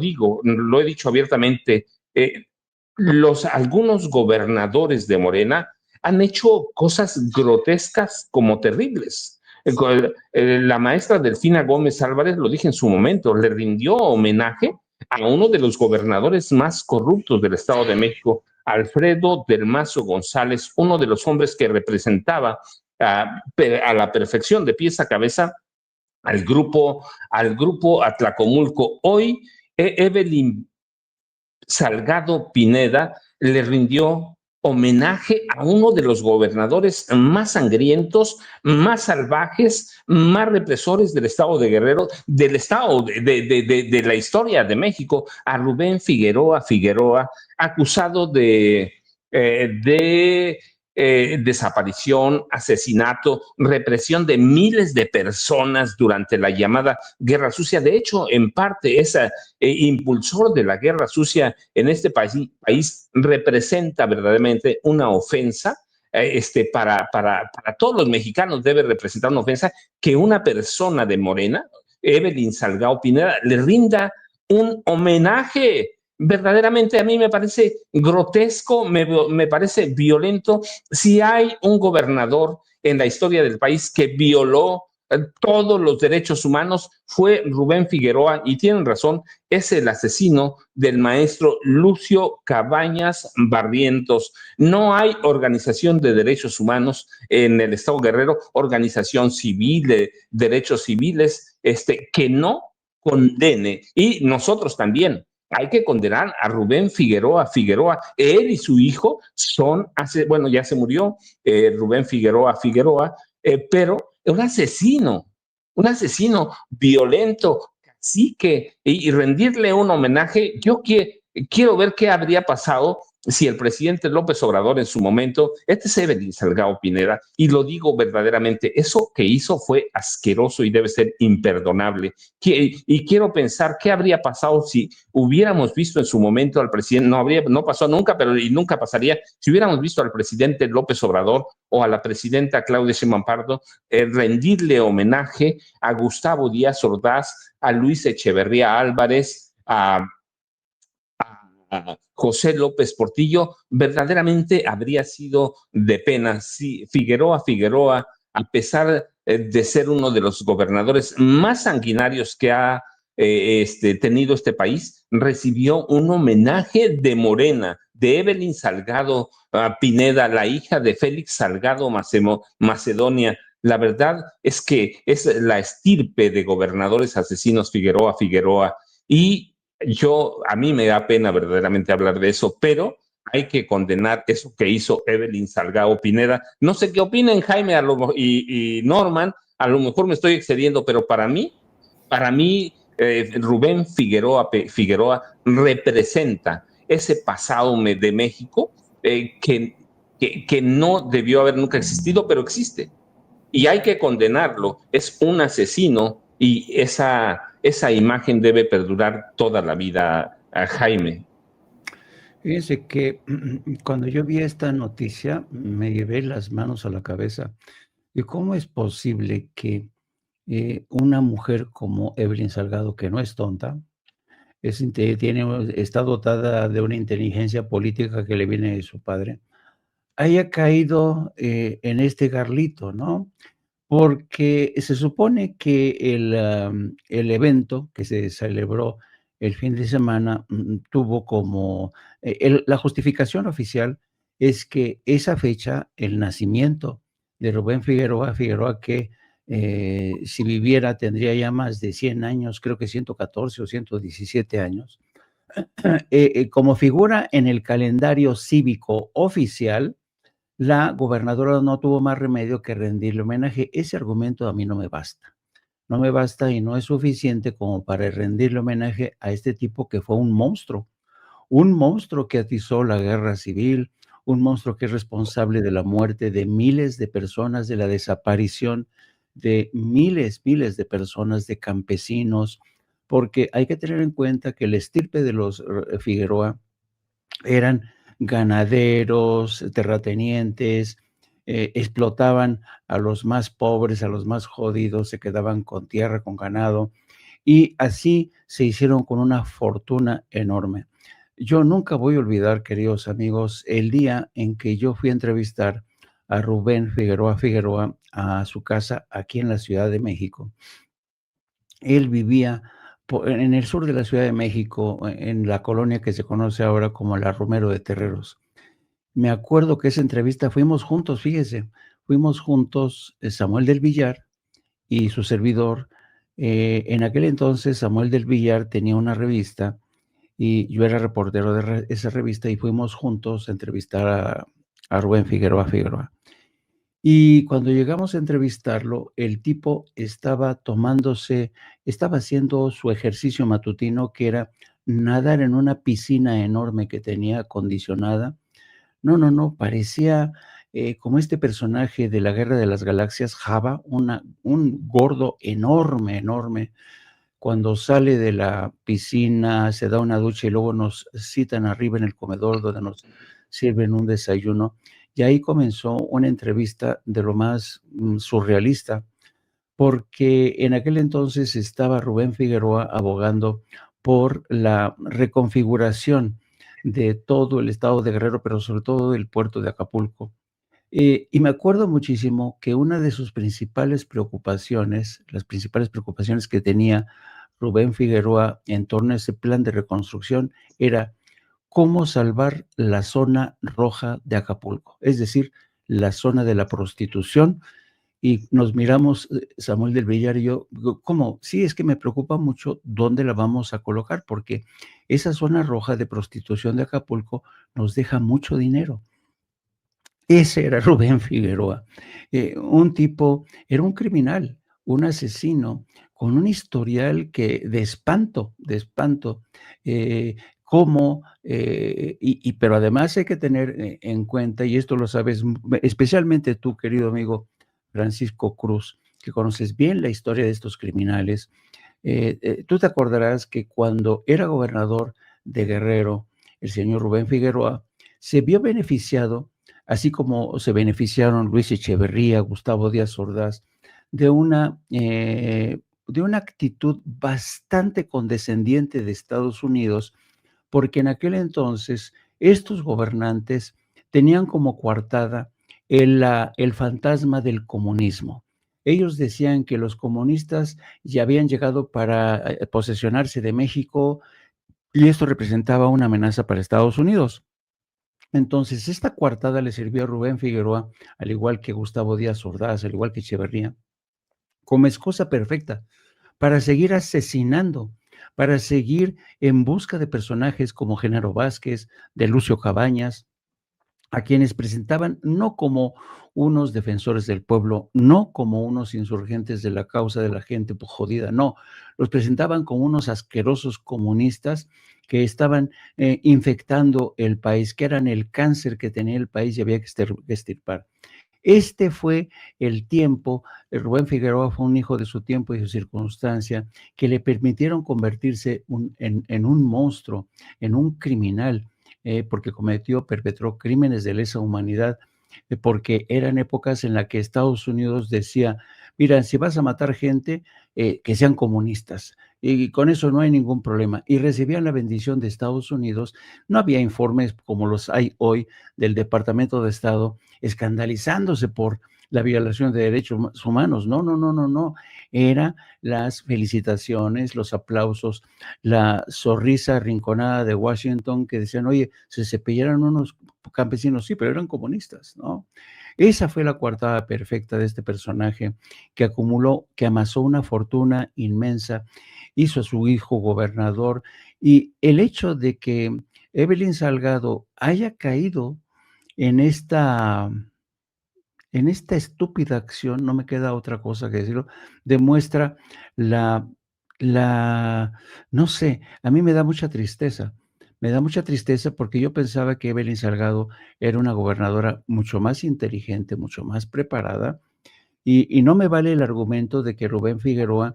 digo, lo he dicho abiertamente, algunos gobernadores de Morena han hecho cosas grotescas como terribles. La maestra Delfina Gómez Álvarez, lo dije en su momento, le rindió homenaje a uno de los gobernadores más corruptos del Estado de México, Alfredo del Mazo González, uno de los hombres que representaba a la perfección, de pies a cabeza, al grupo Atlacomulco. Hoy, Evelyn Salgado Pineda le rindió homenaje a uno de los gobernadores más sangrientos, más salvajes, más represores del estado de Guerrero, del estado de la historia de México, a Rubén Figueroa, acusado de desaparición, asesinato, represión de miles de personas durante la llamada Guerra Sucia. De hecho, en parte, esa impulsor de la Guerra Sucia en este país representa verdaderamente una ofensa. Para todos los mexicanos debe representar una ofensa que una persona de Morena, Evelyn Salgado Pineda, le rinda un homenaje. Verdaderamente a mí me parece grotesco, me parece violento. Si hay un gobernador en la historia del país que violó todos los derechos humanos, fue Rubén Figueroa, y tienen razón, es el asesino del maestro Lucio Cabañas Barrientos. No hay organización de derechos humanos en el Estado Guerrero, organización civil de derechos civiles, que no condene, y nosotros también. Hay que condenar a Rubén Figueroa. Él y su hijo bueno, ya se murió, Rubén Figueroa, pero un asesino violento, cacique, y rendirle un homenaje. Quiero ver qué habría pasado si el presidente López Obrador en su momento, este es Evelyn Salgado Pineda, y lo digo verdaderamente, eso que hizo fue asqueroso y debe ser imperdonable. Y quiero pensar qué habría pasado si hubiéramos visto en su momento al presidente, no pasó nunca, pero y nunca pasaría, si hubiéramos visto al presidente López Obrador o a la presidenta Claudia Sheinbaum Pardo rendirle homenaje a Gustavo Díaz Ordaz, a Luis Echeverría Álvarez, a José López Portillo. Verdaderamente habría sido de pena si Figueroa, a pesar de ser uno de los gobernadores más sanguinarios que ha tenido este país, recibió un homenaje de Morena, de Evelyn Salgado Pineda, la hija de Félix Salgado Macedonia. La verdad es que es la estirpe de gobernadores asesinos Figueroa, y a mí me da pena verdaderamente hablar de eso, pero hay que condenar eso que hizo Evelyn Salgado Pineda. No sé qué opinen Jaime y Norman, a lo mejor me estoy excediendo, pero para mí, Rubén Figueroa representa ese pasado de México, que no debió haber nunca existido, pero existe. Y hay que condenarlo. Es un asesino, y esa imagen debe perdurar toda la vida, a Jaime. Fíjense que cuando yo vi esta noticia me llevé las manos a la cabeza. ¿Y cómo es posible que una mujer como Evelyn Salgado, que no es tonta, está dotada de una inteligencia política que le viene de su padre, haya caído en este garlito, ¿no? Porque se supone que el evento que se celebró el fin de semana tuvo como, la justificación oficial es que esa fecha, el nacimiento de Rubén Figueroa que si viviera tendría ya más de 100 años, creo que 114 o 117 años, como figura en el calendario cívico oficial, la gobernadora no tuvo más remedio que rendirle homenaje. Ese argumento a mí no me basta. No me basta y no es suficiente como para rendirle homenaje a este tipo que fue un monstruo que atizó la guerra civil, un monstruo que es responsable de la muerte de miles de personas, de la desaparición de miles de personas, de campesinos, porque hay que tener en cuenta que el estirpe de los Figueroa eran ganaderos, terratenientes, explotaban a los más pobres, a los más jodidos, se quedaban con tierra, con ganado, y así se hicieron con una fortuna enorme. Yo nunca voy a olvidar, queridos amigos, el día en que yo fui a entrevistar a Rubén Figueroa Figueroa a su casa aquí en la Ciudad de México. Él vivía en el sur de la Ciudad de México, en la colonia que se conoce ahora como la Romero de Terreros. Me acuerdo que esa entrevista fuimos juntos, fíjese, fuimos juntos, Samuel del Villar y su servidor. En aquel entonces, Samuel del Villar tenía una revista y yo era reportero de esa revista y fuimos juntos a entrevistar a Rubén Figueroa Figueroa. Y cuando llegamos a entrevistarlo, el tipo estaba haciendo su ejercicio matutino, que era nadar en una piscina enorme que tenía acondicionada. No, no, no, parecía, como este personaje de la Guerra de las Galaxias, Jabba, un gordo enorme, enorme. Cuando sale de la piscina, se da una ducha y luego nos citan arriba en el comedor donde nos sirven un desayuno. Y ahí comenzó una entrevista de lo más surrealista, porque en aquel entonces estaba Rubén Figueroa abogando por la reconfiguración de todo el estado de Guerrero, pero sobre todo del puerto de Acapulco. Y me acuerdo muchísimo que una de sus principales preocupaciones, las principales preocupaciones que tenía Rubén Figueroa en torno a ese plan de reconstrucción era cómo salvar la zona roja de Acapulco, es decir, la zona de la prostitución. Y nos miramos, Samuel del Villar y yo, ¿cómo? Sí, es que me preocupa mucho dónde la vamos a colocar, porque esa zona roja de prostitución de Acapulco nos deja mucho dinero. Ese era Rubén Figueroa, un tipo, era un criminal, un asesino con un historial de espanto, cómo, pero además hay que tener en cuenta, y esto lo sabes, especialmente tú, querido amigo Francisco Cruz, que conoces bien la historia de estos criminales. Tú te acordarás que cuando era gobernador de Guerrero, el señor Rubén Figueroa se vio beneficiado, así como se beneficiaron Luis Echeverría, Gustavo Díaz Ordaz, de una actitud bastante condescendiente de Estados Unidos, porque en aquel entonces estos gobernantes tenían como coartada el fantasma del comunismo. Ellos decían que los comunistas ya habían llegado para posesionarse de México y esto representaba una amenaza para Estados Unidos. Entonces, esta coartada le sirvió a Rubén Figueroa, al igual que Gustavo Díaz Ordaz, al igual que Echeverría, como excusa perfecta para seguir asesinando, para seguir en busca de personajes como Genaro Vázquez, de Lucio Cabañas, a quienes presentaban no como unos defensores del pueblo, no como unos insurgentes de la causa de la gente jodida, no, los presentaban como unos asquerosos comunistas que estaban infectando el país, que eran el cáncer que tenía el país y había que extirpar. Este fue el tiempo, Rubén Figueroa fue un hijo de su tiempo y su circunstancia, que le permitieron convertirse en un monstruo, en un criminal, porque perpetró crímenes de lesa humanidad, porque eran épocas en las que Estados Unidos decía, mira, si vas a matar gente, que sean comunistas, y con eso no hay ningún problema. Y recibían la bendición de Estados Unidos. No había informes como los hay hoy del Departamento de Estado escandalizándose por la violación de derechos humanos. No, no, no, no, no. Era las felicitaciones, los aplausos, la sonrisa arrinconada de Washington que decían, oye, se cepillaron unos campesinos, sí, pero eran comunistas, ¿no? Esa fue la coartada perfecta de este personaje que acumuló, que amasó una fortuna inmensa, hizo a su hijo gobernador, y el hecho de que Evelyn Salgado haya caído en esta estúpida acción, no me queda otra cosa que decirlo, demuestra la la no sé, a mí me da mucha tristeza porque yo pensaba que Evelyn Salgado era una gobernadora mucho más inteligente, mucho más preparada, y no me vale el argumento de que Rubén Figueroa,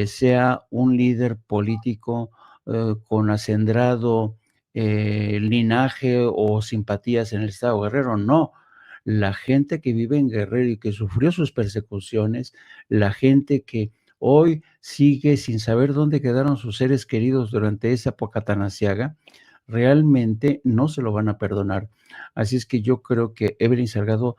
sea un líder político, con acendrado, linaje o simpatías en el estado de Guerrero, no. La gente que vive en Guerrero y que sufrió sus persecuciones, la gente que hoy sigue sin saber dónde quedaron sus seres queridos durante esa época tan aciaga, realmente no se lo van a perdonar. Así es que yo creo que Evelyn Salgado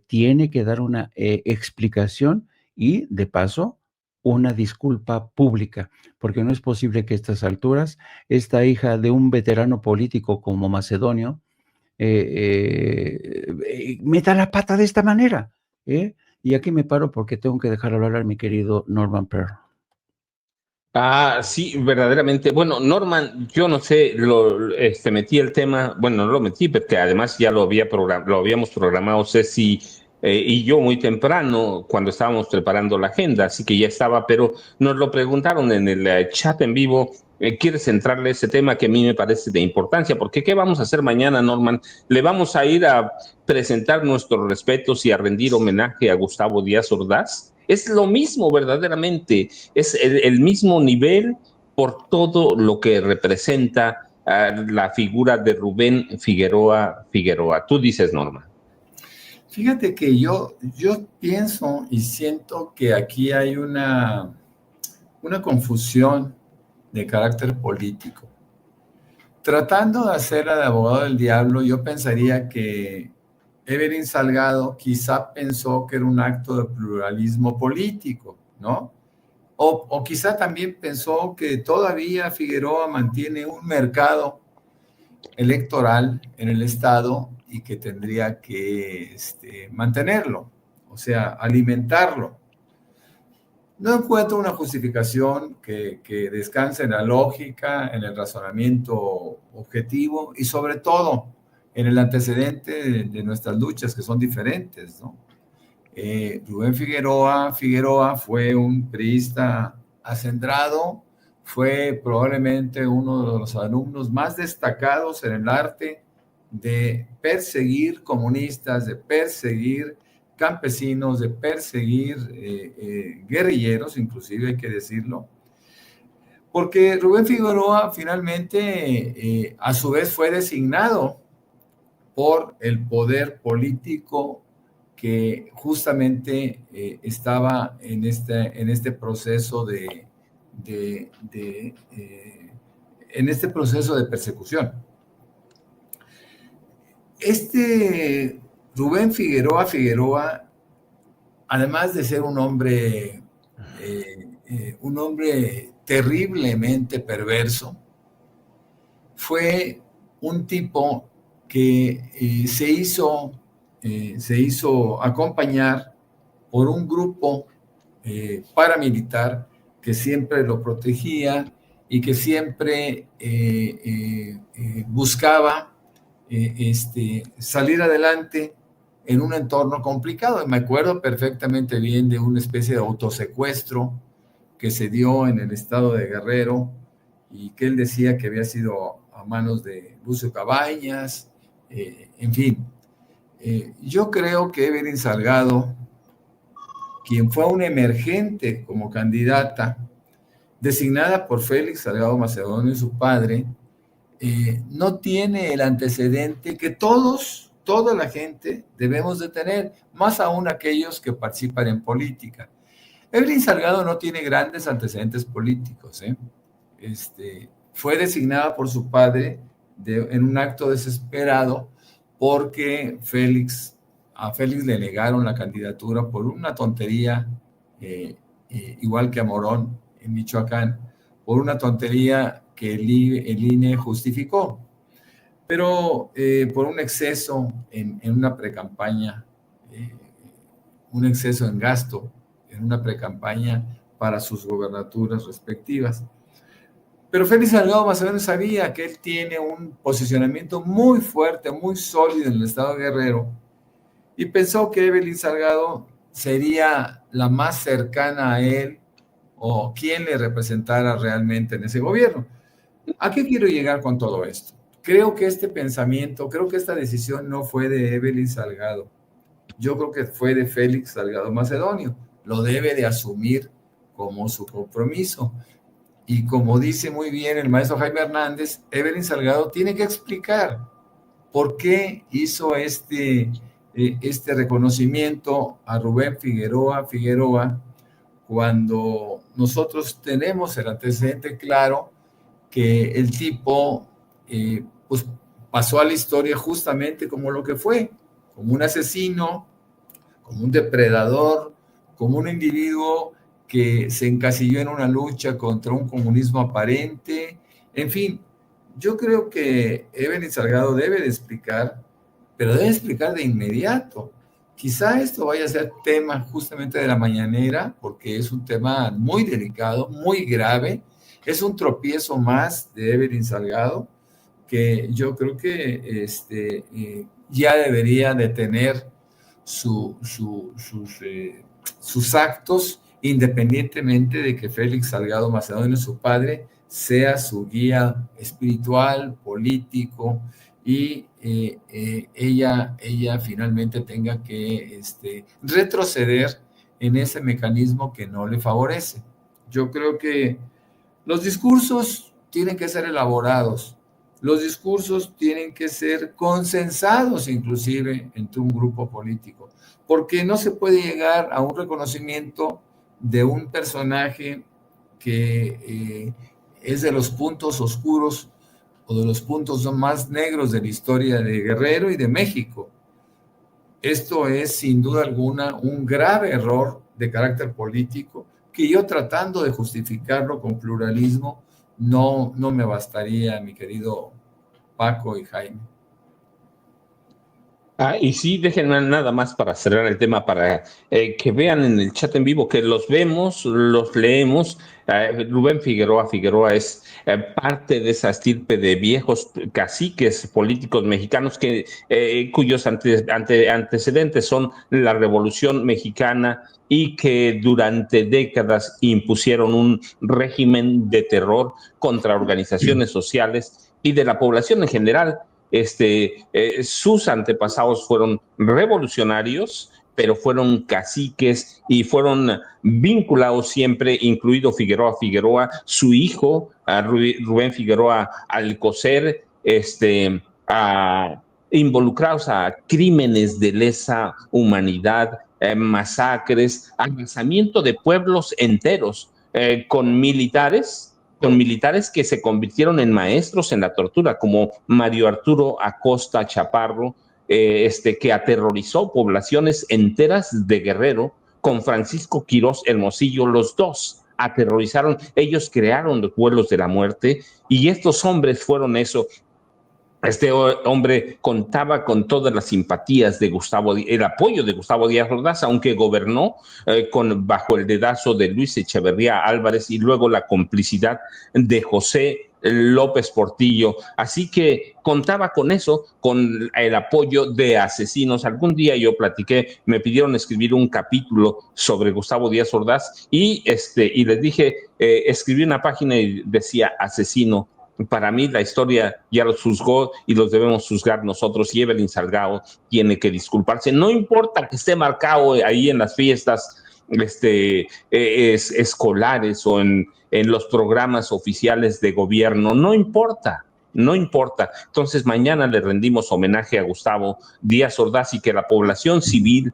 tiene que dar una explicación y, de paso, una disculpa pública, porque no es posible que a estas alturas esta hija de un veterano político como Macedonio meta la pata de esta manera. Y aquí me paro porque tengo que dejar hablar a mi querido Norman Pearl. Sí, verdaderamente. Bueno, Norman, yo no sé, metí el tema, bueno, no lo metí, porque además ya lo habíamos programado Ceci y yo muy temprano cuando estábamos preparando la agenda, así que ya estaba, pero nos lo preguntaron en el chat en vivo. ¿Quieres centrarle ese tema que a mí me parece de importancia? Porque ¿qué vamos a hacer mañana, Norman? ¿Le vamos a ir a presentar nuestros respetos y a rendir homenaje a Gustavo Díaz Ordaz? Es lo mismo verdaderamente, es el mismo nivel por todo lo que representa la figura de Rubén Figueroa Figueroa. Tú dices, Norma. Fíjate que yo pienso y siento que aquí hay una confusión de carácter político. Tratando de hacer de abogado del diablo, yo pensaría que Evelyn Salgado quizá pensó que era un acto de pluralismo político, ¿no? O quizá también pensó que todavía Figueroa mantiene un mercado electoral en el Estado y que tendría que mantenerlo, o sea, alimentarlo. No encuentro una justificación que descanse en la lógica, en el razonamiento objetivo y sobre todo en el antecedente de nuestras luchas que son diferentes, ¿no? Rubén Figueroa fue un priista acendrado, fue probablemente uno de los alumnos más destacados en el arte de perseguir comunistas, de perseguir campesinos, de perseguir guerrilleros, inclusive hay que decirlo, porque Rubén Figueroa finalmente a su vez fue designado por el poder político que justamente estaba en este proceso en este proceso de persecución. Rubén Figueroa, además de ser un hombre terriblemente perverso, fue un tipo que se hizo acompañar por un grupo paramilitar que siempre lo protegía y que siempre buscaba salir adelante en un entorno complicado. Me acuerdo perfectamente bien de una especie de autosecuestro que se dio en el estado de Guerrero y que él decía que había sido a manos de Lucio Cabañas, en fin. Yo creo que Evelyn Salgado, quien fue un emergente como candidata, designada por Félix Salgado Macedonio y su padre, no tiene el antecedente que toda la gente debemos de tener, más aún aquellos que participan en política. Evelyn Salgado no tiene grandes antecedentes políticos, fue designada por su padre en un acto desesperado porque a Félix le negaron la candidatura por una tontería, igual que a Morón en Michoacán, por una tontería que el INE justificó, pero por un exceso en una precampaña, un exceso en gasto en una precampaña para sus gobernaturas respectivas. Pero Félix Salgado Macedonio sabía que él tiene un posicionamiento muy fuerte, muy sólido en el estado de Guerrero, y pensó que Evelyn Salgado sería la más cercana a él o quien le representara realmente en ese gobierno. ¿A qué quiero llegar con todo esto? Creo que creo que esta decisión no fue de Evelyn Salgado. Yo creo que fue de Félix Salgado Macedonio. Lo debe de asumir como su compromiso. Y como dice muy bien el maestro Jaime Hernández, Evelyn Salgado tiene que explicar por qué hizo este reconocimiento a Rubén Figueroa cuando nosotros tenemos el antecedente claro que el tipo pues pasó a la historia justamente como lo que fue, como un asesino, como un depredador, como un individuo que se encasilló en una lucha contra un comunismo aparente. En fin, yo creo que Evelyn Salgado debe de explicar, pero debe explicar de inmediato. Quizá esto vaya a ser tema justamente de la mañanera, porque es un tema muy delicado, muy grave. Es un tropiezo más de Evelyn Salgado, que yo creo que ya debería de tener sus actos, independientemente de que Félix Salgado Macedonio, su padre, sea su guía espiritual, político, y ella finalmente tenga que retroceder en ese mecanismo que no le favorece. Yo creo que los discursos tienen que ser elaborados, los discursos tienen que ser consensados inclusive entre un grupo político, porque no se puede llegar a un reconocimiento de un personaje que es de los puntos oscuros o de los puntos más negros de la historia de Guerrero y de México. Esto es sin duda alguna un grave error de carácter político que yo, tratando de justificarlo con pluralismo, no me bastaría, mi querido Paco y Jaime. Y sí, déjenme nada más para cerrar el tema, para que vean en el chat en vivo, que los vemos, los leemos. Rubén Figueroa es parte de esa estirpe de viejos caciques políticos mexicanos cuyos antecedentes son la Revolución Mexicana y que durante décadas impusieron un régimen de terror contra organizaciones sociales y de la población en general. Sus antepasados fueron revolucionarios, pero fueron caciques y fueron vinculados siempre, incluido Figueroa, su hijo, Rubén Figueroa Alcocer, involucrados a crímenes de lesa humanidad, masacres, alzamiento de pueblos enteros con militares que se convirtieron en maestros en la tortura, como Mario Arturo Acosta Chaparro, que aterrorizó poblaciones enteras de Guerrero, con Francisco Quirós Hermosillo, los dos aterrorizaron, ellos crearon los vuelos de la muerte, y estos hombres fueron eso. Este hombre contaba con todas las simpatías de el apoyo de Gustavo Díaz Ordaz, aunque gobernó bajo el dedazo de Luis Echeverría Álvarez y luego la complicidad de José López Portillo. Así que contaba con eso, con el apoyo de asesinos. Algún día yo me pidieron escribir un capítulo sobre Gustavo Díaz Ordaz y les dije, escribí una página y decía asesino. Para mí la historia ya los juzgó y los debemos juzgar nosotros, y Evelyn Salgado tiene que disculparse. No importa que esté marcado ahí en las fiestas escolares o en los programas oficiales de gobierno, no importa. Entonces mañana le rendimos homenaje a Gustavo Díaz Ordaz y que la población civil